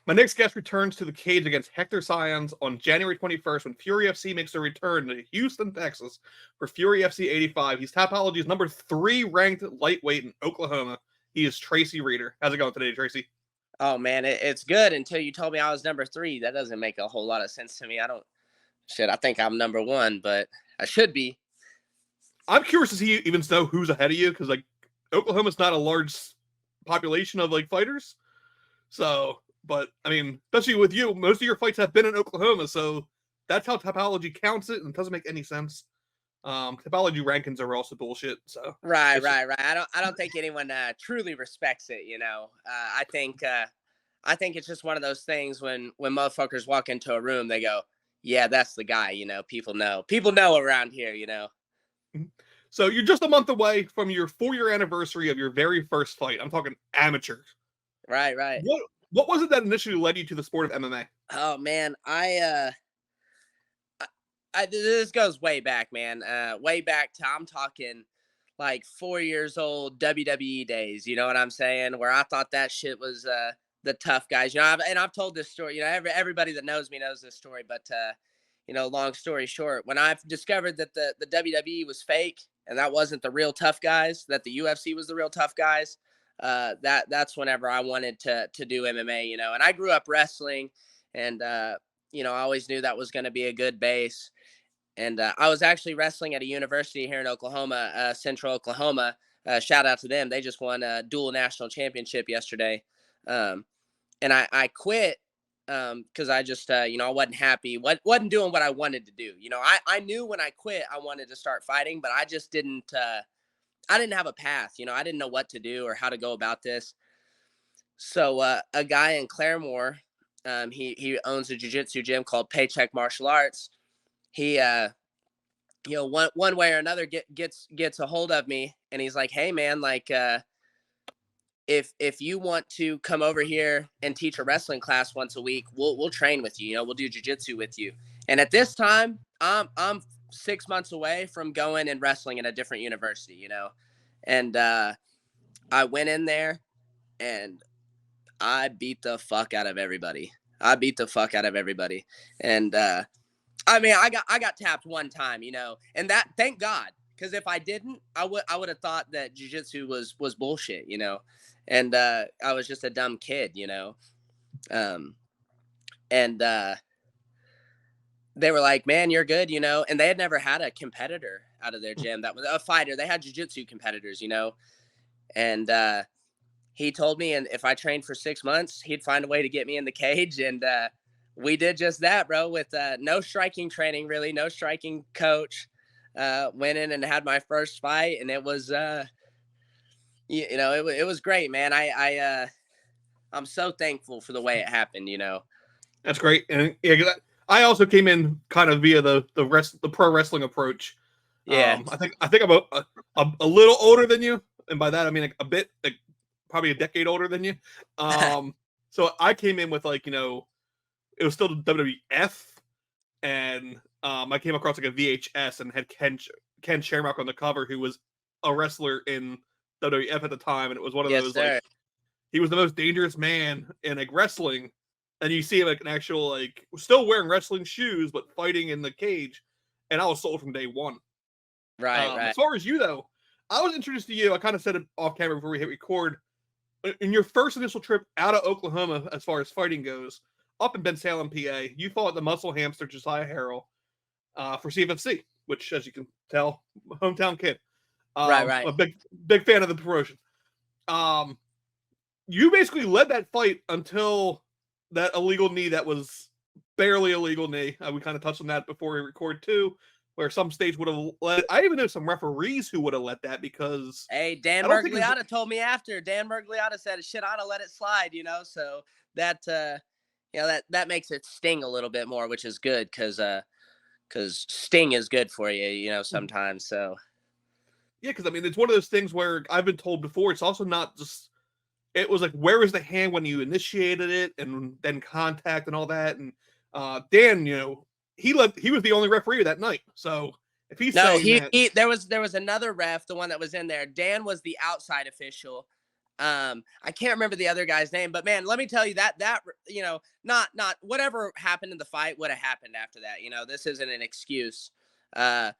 My next guest returns to the cage against Hector Saenz on January 21st when Fury FC makes a return to Houston, Texas for Fury FC 85. He's Tapology's number 3 ranked lightweight in Oklahoma. He is Tracy Reeder. How's it going today, Tracy? Oh, man, it's good until you told me I was number 3. That doesn't make a whole lot of sense to me. I think I'm number 1, but I should be. I'm curious to see even know who's ahead of you because, like, Oklahoma's not a large population of, like, fighters. So, but, I mean, especially with you, most of your fights have been in Oklahoma, so that's how Tapology counts it, and it doesn't make any sense. Tapology rankings are also bullshit. So Right. I don't think anyone truly respects it. I think it's just one of those things when motherfuckers walk into a room, they go, "Yeah, that's the guy." People know around here. So you're just a month away from your 4-year anniversary of your very first fight. I'm talking amateur. Right. What was it that initially led you to the sport of MMA? Oh man, this goes way back, man. Way back to, I'm talking like 4 years old WWE days. You know what I'm saying? Where I thought that shit was the tough guys. I've told this story. Everybody that knows me knows this story. But long story short, when I've discovered that the WWE was fake and that wasn't the real tough guys, that the UFC was the real tough guys, that's whenever I wanted to do MMA. And I grew up wrestling, and I always knew that was going to be a good base. And I was actually wrestling at a university here in Oklahoma, Central Oklahoma. Shout out to them. They just won a dual national championship yesterday. And I quit because I just, I wasn't happy. Wasn't doing what I wanted to do. I knew when I quit, I wanted to start fighting, but I just didn't. I didn't have a path. I didn't know what to do or how to go about this. So a guy in Claremore, he owns a jiu-jitsu gym called Paycheck Martial Arts. He, one way or another gets a hold of me, and he's like, "Hey man, like, if you want to come over here and teach a wrestling class once a week, we'll train with you. We'll do jiu-jitsu with you." And at this time, I'm 6 months away from going and wrestling in a different university, and I went in there and I beat the fuck out of everybody. And I got tapped one time, and that, thank God, because if I didn't, I would have thought that jiu-jitsu was bullshit, and I was just a dumb kid, and they were like, "Man, you're good," and they had never had a competitor out of their gym that was a fighter. They had jiu-jitsu competitors, and he told me, and if I trained for 6 months, he'd find a way to get me in the cage. And we did just that, bro, with no striking training, really, no striking coach. Went in and had my first fight, and it was, it was great, man. I'm so thankful for the way it happened, That's great. And yeah, I also came in kind of via the pro wrestling approach. Yeah. I think I'm a little older than you, and by that I mean like a bit, like probably a decade older than you. So I came in with it was still WWF, and I came across like a VHS and had Ken Shamrock on the cover, who was a wrestler in WWF at the time, and it was one of those sir. like he was the most dangerous man in like wrestling, and you see him like an actual like still wearing wrestling shoes but fighting in the cage, and I was sold from day one. Right. As far as you though, I was introduced to you. I kind of said it off camera before we hit record. In your first initial trip out of Oklahoma, as far as fighting goes, up in Ben Salem, PA, you fought the Muscle Hamster Josiah Harrell for CFFC, which, as you can tell, hometown kid. Right. A big fan of the promotion. You basically led that fight until that illegal knee that was barely a legal knee. We kind of touched on that before we record too, where some states would have let. I even know some referees who would have let that because. Hey, Dan Mergliotta told me after. Dan Mergliotta said, "Shit, I'd have let it slide," So that that makes it sting a little bit more, which is good because sting is good for you, sometimes. So yeah, because I mean, it's one of those things where I've been told before. It's also not just. It was like, where was the hand when you initiated it, and then contact and all that. And Dan, he was the only referee that night. So if he's saying there was another ref, the one that was in there. Dan was the outside official. I can't remember the other guy's name, but man, let me tell you that not whatever happened in the fight would have happened after that. This isn't an excuse. But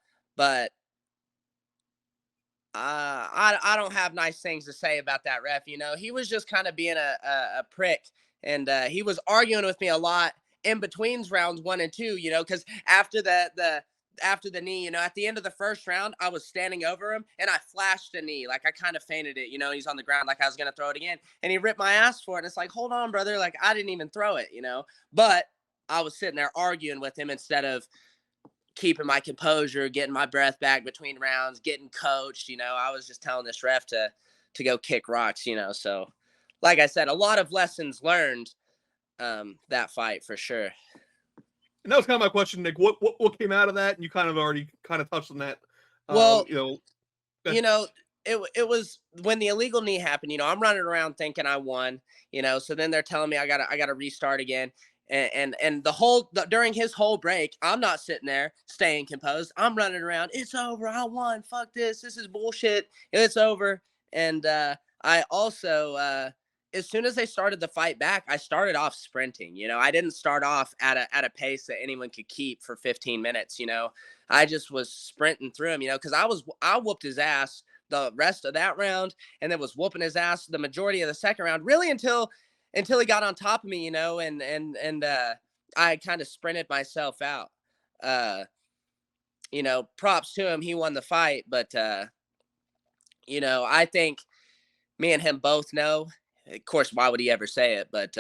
I don't have nice things to say about that ref. He was just kind of being a prick, and he was arguing with me a lot in between rounds 1 and 2. Because after the knee, at the end of the first round, I was standing over him and I flashed a knee, like I kind of fainted it. He's on the ground, like I was gonna throw it again, and he ripped my ass for it. And it's like, hold on, brother, like I didn't even throw it. But I was sitting there arguing with him instead of keeping my composure, getting my breath back between rounds, getting coached. I was just telling this ref to go kick rocks. So like I said, a lot of lessons learned that fight for sure. And that was kind of my question, Nick. What came out of that? And you kind of already kind of touched on that. Well, it was when the illegal knee happened. I'm running around thinking I won. So then they're telling me I gotta restart again. And during his whole break, I'm not sitting there staying composed. I'm running around. It's over. I won. Fuck this. This is bullshit. It's over. And I also, as soon as they started the fight back, I started off sprinting. I didn't start off at a pace that anyone could keep for 15 minutes. I just was sprinting through him. Because I whooped his ass the rest of that round, and then was whooping his ass the majority of the second round, really until he got on top of me, and I kind of sprinted myself out. Props to him. He won the fight, but I think me and him both know, of course, why would he ever say it? But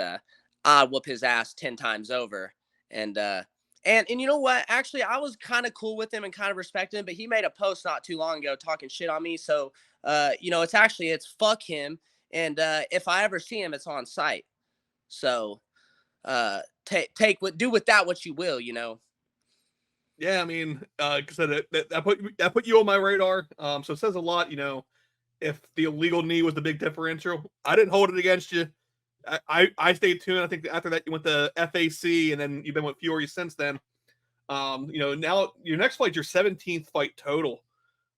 I'd whoop his ass 10 times over. And you know what? Actually, I was kind of cool with him and kind of respected him, but he made a post not too long ago talking shit on me. So, it's fuck him. And if I ever see him, it's on site. So do with that what you will, Yeah, I mean, like I said, that put you on my radar. So it says a lot, if the illegal knee was the big differential. I didn't hold it against you. I stayed tuned. I think after that you went to FAC, and then you've been with Fury since then. Now your next fight's your 17th fight total.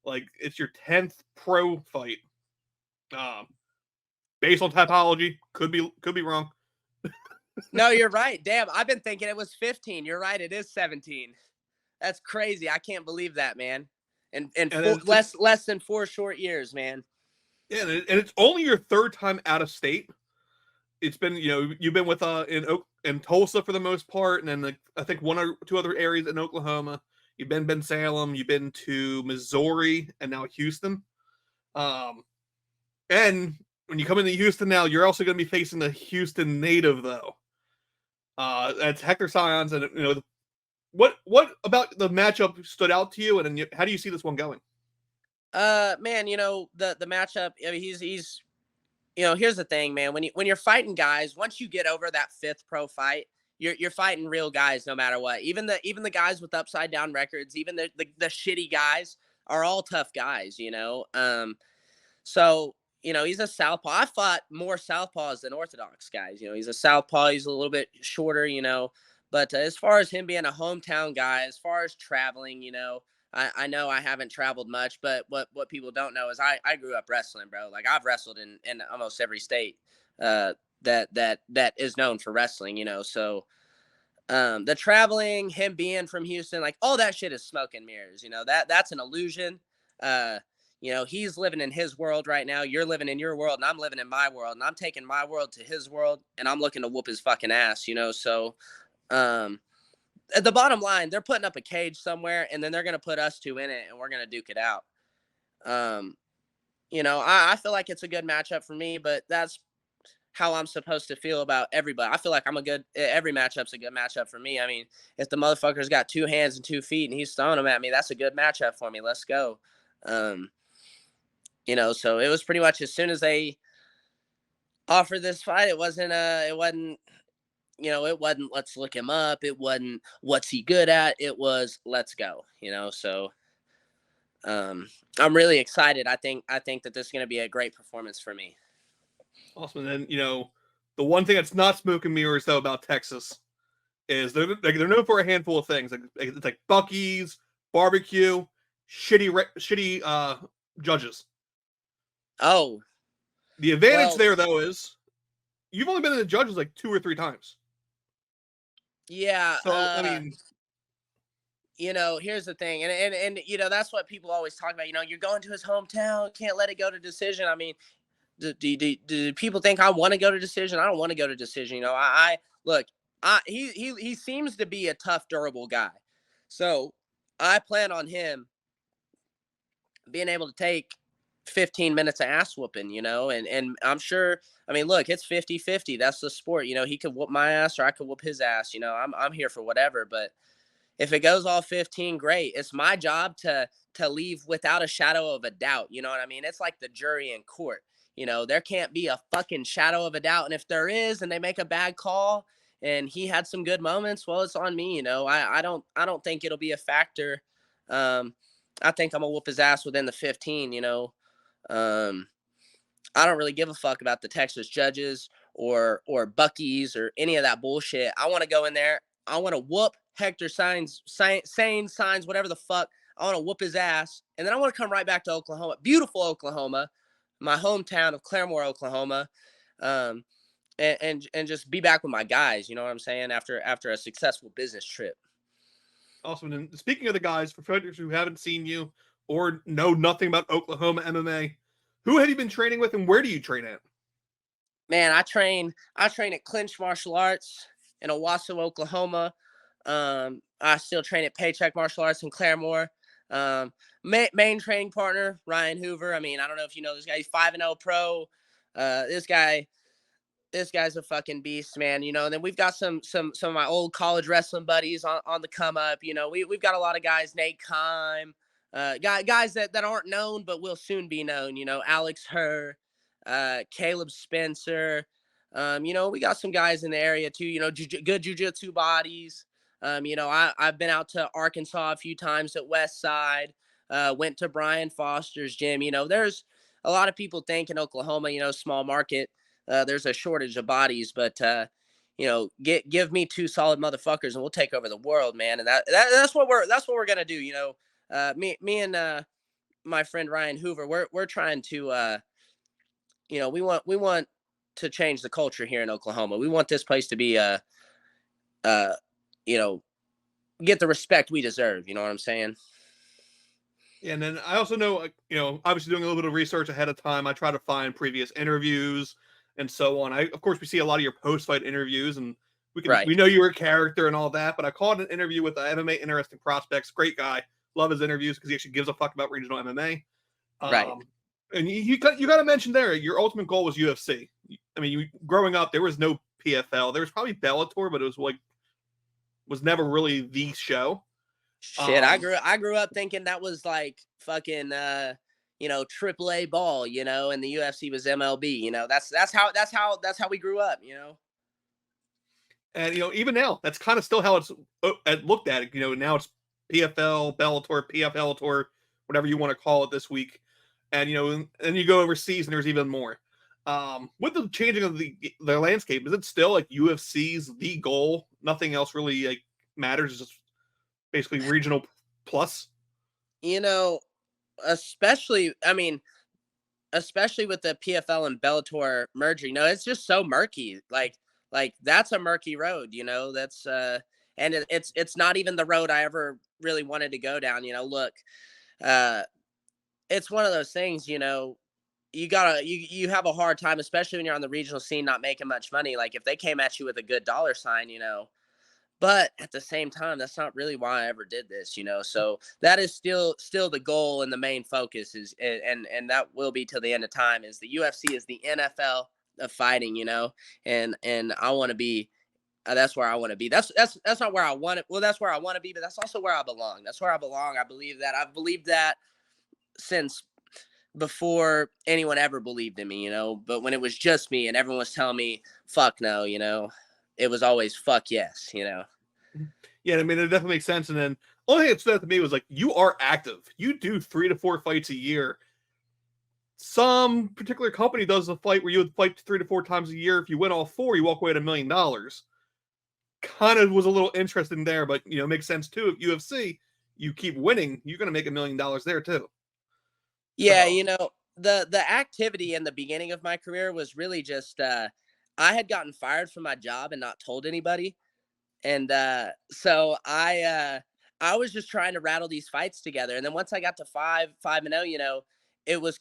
Like, it's your 10th pro fight. Based on typology, could be wrong. No, you're right. Damn, I've been thinking it was 15. You're right. It is 17. That's crazy. I can't believe that, man. And less than 4 short years, man. Yeah, and it's only your 3rd time out of state. It's been, you've been with in Tulsa for the most part, and then I think 1 or 2 other areas in Oklahoma. You've been Ben Salem, you've been to Missouri, and now Houston. And when you come into Houston now, you're also going to be facing the Houston native, though. That's Hector Saenz, and what about the matchup stood out to you, and then how do you see this one going? Man, the matchup. I mean, he's here's the thing, man. When you're fighting guys, once you get over that 5th pro fight, you're fighting real guys no matter what. Even the guys with upside down records, even the shitty guys are all tough guys. So. He's a southpaw. I fought more southpaws than orthodox guys. He's a southpaw. He's a little bit shorter, But as far as him being a hometown guy, as far as traveling, I know I haven't traveled much, but what people don't know is I grew up wrestling, bro. Like, I've wrestled in almost every state that is known for wrestling, So the traveling, him being from Houston, like, all that shit is smoke and mirrors. That's an illusion. He's living in his world right now. You're living in your world, and I'm living in my world, and I'm taking my world to his world, and I'm looking to whoop his fucking ass, So, at the bottom line, they're putting up a cage somewhere, and then they're going to put us 2 in it, and we're going to duke it out. I feel like it's a good matchup for me, but that's how I'm supposed to feel about everybody. I feel like every matchup's a good matchup for me. I mean, if the motherfucker's got 2 hands and 2 feet and he's throwing them at me, that's a good matchup for me. Let's go. So it was pretty much as soon as they offered this fight, it wasn't let's look him up. It wasn't what's he good at. It was let's go, So I'm really excited. I think that this is going to be a great performance for me. Awesome. And then, the one thing that's not smoke and mirrors though about Texas is they're known for a handful of things. Like, it's like Buc-ee's, barbecue, shitty judges. Oh, The advantage Well, there, though, is you've only been in the judges like 2 or 3 times. yeah, So, I mean, here's the thing, and that's what people always talk about. You're going to his hometown, can't let it go to decision. I mean, do people think I want to go to decision? I don't want to go to decision. I look, he seems to be a tough, durable guy, so I plan on him being able to take 15 minutes of ass whooping, and I'm sure. I mean, look, it's 50-50. That's the sport. He could whoop my ass or I could whoop his ass. I'm here for whatever, but if it goes all 15, great. It's my job to leave without a shadow of a doubt. You know what I mean? It's like the jury in court. There can't be a fucking shadow of a doubt. And if there is, and they make a bad call, and he had some good moments, well, it's on me. I don't think it'll be a factor. I think I'm gonna whoop his ass within the 15. Um, I don't really give a fuck about the Texas judges or Bucky's or any of that bullshit. I want to go in there. I want to whoop Hector Saenz, whatever the fuck. I want to whoop his ass, and then I want to come right back to Oklahoma, beautiful Oklahoma, my hometown of Claremore, Oklahoma, um, and just be back with my guys. You know what I'm saying? After a successful business trip. awesome. And speaking of the guys, for fighters who haven't seen you or know nothing about Oklahoma MMA, who have you been training with, and where do you train at? Man, I train at Clinch Martial Arts in Owasso, Oklahoma. I still train at Paycheck Martial Arts in Claremore. Main training partner Ryan Hoover. I mean, I don't know if you know this guy. He's 5-0 pro. This guy's a fucking beast, man. And then we've got some of my old college wrestling buddies on the come up. We've got a lot of guys, Nate Kime, guys that aren't known but will soon be known. Alex Herr, Caleb Spencer. We got some guys in the area too. Good jujitsu bodies. I've been out to Arkansas a few times at West Side. Went to Brian Foster's gym. There's a lot of people think in Oklahoma, small market, there's a shortage of bodies, but give me 2 solid motherfuckers and we'll take over the world, man. And that's what we're gonna do. Me and my friend Ryan Hoover, we're trying to we want to change the culture here in Oklahoma. We want this place to be you know get the respect we deserve. You know what I'm saying? Yeah, and then I also know, obviously doing a little bit of research ahead of time, I try to find previous interviews and so on. Of course, we see a lot of your post-fight interviews, and Right. we know you're a character and all that. But I caught an interview with the MMA Interesting Prospects. Great guy, love his interviews because he actually gives a fuck about regional MMA. Right. And you got to mention there, your ultimate goal was UFC. I mean, growing up, there was no PFL. There was probably Bellator, but it was never really the show. Shit, I grew up thinking that was like fucking AAA ball, and the UFC was MLB. That's how we grew up. And even now, that's kind of still how it's looked at. Now it's PFL, Bellator, PFL Tour, whatever you want to call it this week. And and you go overseas, and there's even more. With the changing of the landscape, is it still like UFC's the goal? Nothing else really like matters. It's just basically regional plus. Especially with the PFL and Bellator merging. It's just so murky. Like that's a murky road. That's and it's not even the road I ever really wanted to go down. Look, it's one of those things. You have a hard time, especially when you're on the regional scene, not making much money. Like if they came at you with a good dollar sign, but at the same time, that's not really why I ever did this, So that is still the goal and the main focus is, and that will be till the end of time, is the UFC is the NFL of fighting, and I want to be. That's where I want to be. That's not where I want it. Well, that's where I want to be, but that's also where I belong. That's where I belong. I believe that. I've believed that since before anyone ever believed in me, But when it was just me and everyone was telling me, "Fuck no," it was always fuck yes, Yeah, I mean, it definitely makes sense. And then only thing that stood out to me was like, you are active. You do 3 to 4 fights a year. Some particular company does a fight where you would fight 3 to 4 times a year. If you win all 4, you walk away at $1 million. Kind of was a little interesting there, but it makes sense too. If UFC, you keep winning, you're going to make $1 million there too. Yeah, So, the activity in the beginning of my career was really just I had gotten fired from my job and not told anybody. And so I was just trying to rattle these fights together. And then once I got to 5-0, it was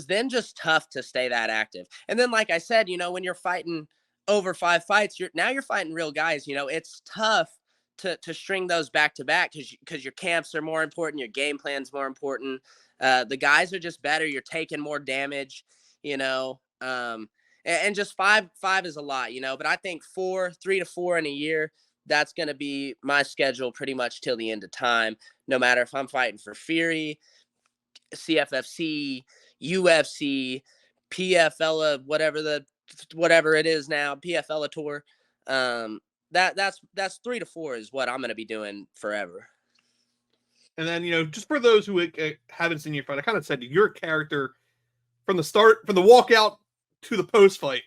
then just tough to stay that active. And then like I said, when you're fighting over 5 fights, you're fighting real guys. It's tough to string those back to back because your camps are more important, your game plan's more important. The guys are just better. You're taking more damage, you know. And just five is a lot, But I think 3 to 4 in a year, that's going to be my schedule pretty much till the end of time. No matter if I'm fighting for Fury, CFFC, UFC, PFL, whatever it is now, PFL tour. That's 3 to 4 is what I'm going to be doing forever. And then, just for those who haven't seen you fight, I kind of said you're a character from the start, from the walkout to the post fight.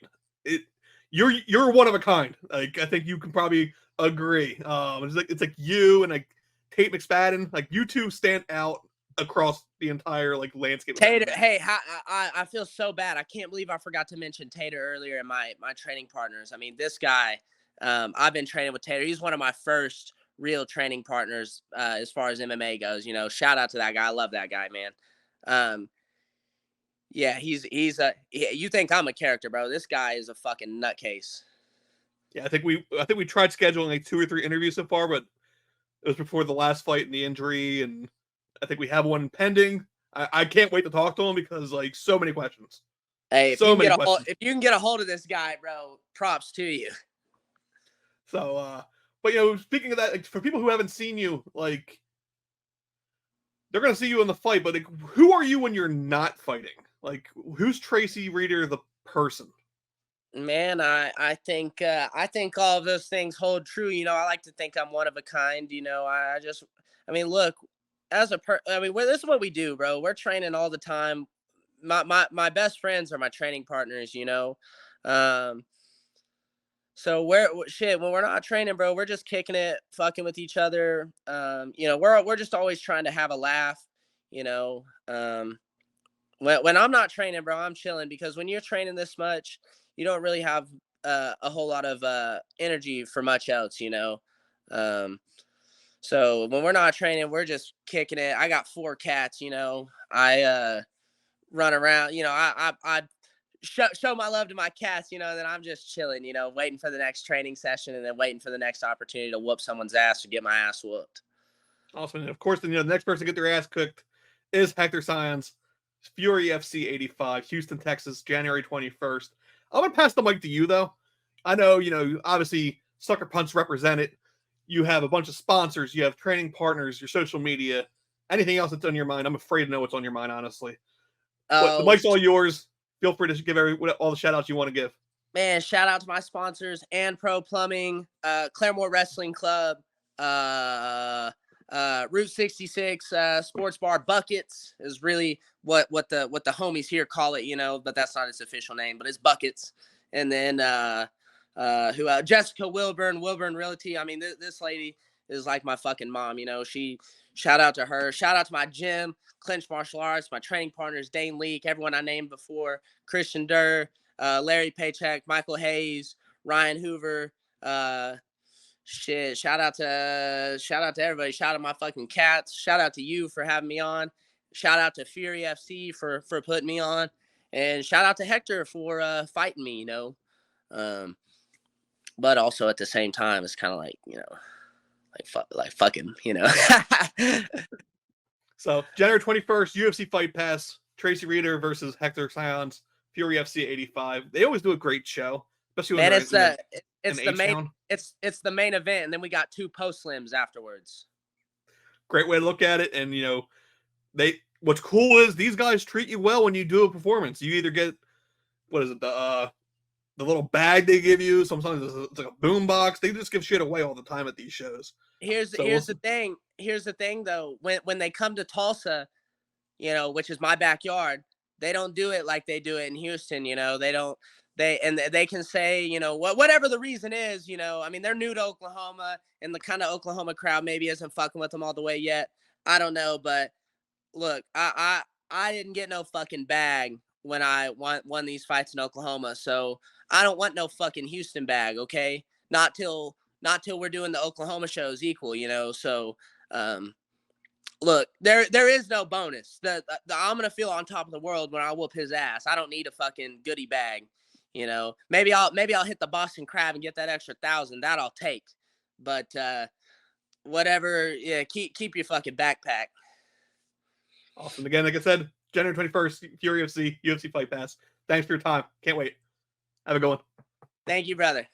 You're one of a kind. Like, I think you can probably agree. It's like you and like Tate McSpadden. Like, you two stand out across the entire like landscape. Tater, hey, I feel so bad. I can't believe I forgot to mention Tater earlier in my training partners. I mean, this guy, I've been training with Tater. He's one of my first real training partners as far as MMA goes. Shout out to that guy. I love that guy, man. Yeah, you think I'm a character, bro. This guy is a fucking nutcase. Yeah, I think we tried scheduling like 2 or 3 interviews so far, but it was before the last fight and the injury, and I think we have one pending. I can't wait to talk to him because like so many questions. Hey, if you can get a hold of this guy, bro, props to you. So, but speaking of that, like, for people who haven't seen you, like, they're gonna see you in the fight, but like, who are you when you're not fighting? Like, who's Tracy Reeder the person? Man, I think all of those things hold true. I like to think I'm one of a kind. Look, this is what we do, bro. We're training all the time. My best friends are my training partners. So when we're not training, bro, we're just kicking it, fucking with each other. We're just always trying to have a laugh. When I'm not training, bro, I'm chilling because when you're training this much, you don't really have a whole lot of energy for much else, So when we're not training, we're just kicking it. I got 4 cats, I run around, I show my love to my cats, and then I'm just chilling, waiting for the next training session and then waiting for the next opportunity to whoop someone's ass or get my ass whooped. Awesome. And of course, the next person to get their ass cooked is Hector Saenz, Fury FC 85, Houston, Texas, January 21st. I'm going to pass the mic to you, though. I know, obviously, Sucker Punch represented. You have a bunch of sponsors. You have training partners, your social media. Anything else that's on your mind? I'm afraid to know what's on your mind, honestly. But the mic's all yours. Feel free to give all the shout-outs you want to give. Man, shout out to my sponsors, and Pro Plumbing, Claremore Wrestling Club, Route 66 Sports Bar. Buckets is really what the homies here call it, but that's not its official name, but it's Buckets. And then Jessica Wilburn Realty. I mean, this lady is like my fucking mom. She, shout out to her. Shout out to my gym, Clinch Martial Arts, my training partners, Dane Leak, everyone I named before, Christian Durr, Larry Paycheck, Michael Hayes, Ryan Hoover. Shout out to everybody. Shout out to my fucking cats. Shout out to you for having me on. Shout out to Fury FC for putting me on, and shout out to Hector for fighting me. But also at the same time, it's kind of like like fucking. So January 21st, UFC Fight Pass, Tracy Reeder versus Hector Saenz, Fury FC 85. They always do a great show, especially when it's the main event, and then we got 2 post slims afterwards. Great way to look at it, and what's cool is these guys treat you well when you do a performance. You either get the little bag they give you. Sometimes it's like a boom box. They just give shit away all the time at these shows. Here's the thing. Here's the thing, though. When they come to Tulsa, which is my backyard, they don't do it like they do it in Houston. They don't. They can say, whatever the reason is, I mean, they're new to Oklahoma, and the kind of Oklahoma crowd maybe isn't fucking with them all the way yet. I don't know, but look, I didn't get no fucking bag when I won these fights in Oklahoma. So I don't want no fucking Houston bag, okay? Not till we're doing the Oklahoma shows equal, you know. So look, there is no bonus. The I'm gonna feel on top of the world when I whoop his ass. I don't need a fucking goodie bag, you know. Maybe I'll hit the Boston Crab and get that extra 1,000. That I'll take. But whatever, yeah, keep your fucking backpack. Awesome. Again, like I said, January 21st, Fury UFC Fight Pass. Thanks for your time. Can't wait. Have a good one. Thank you, brother.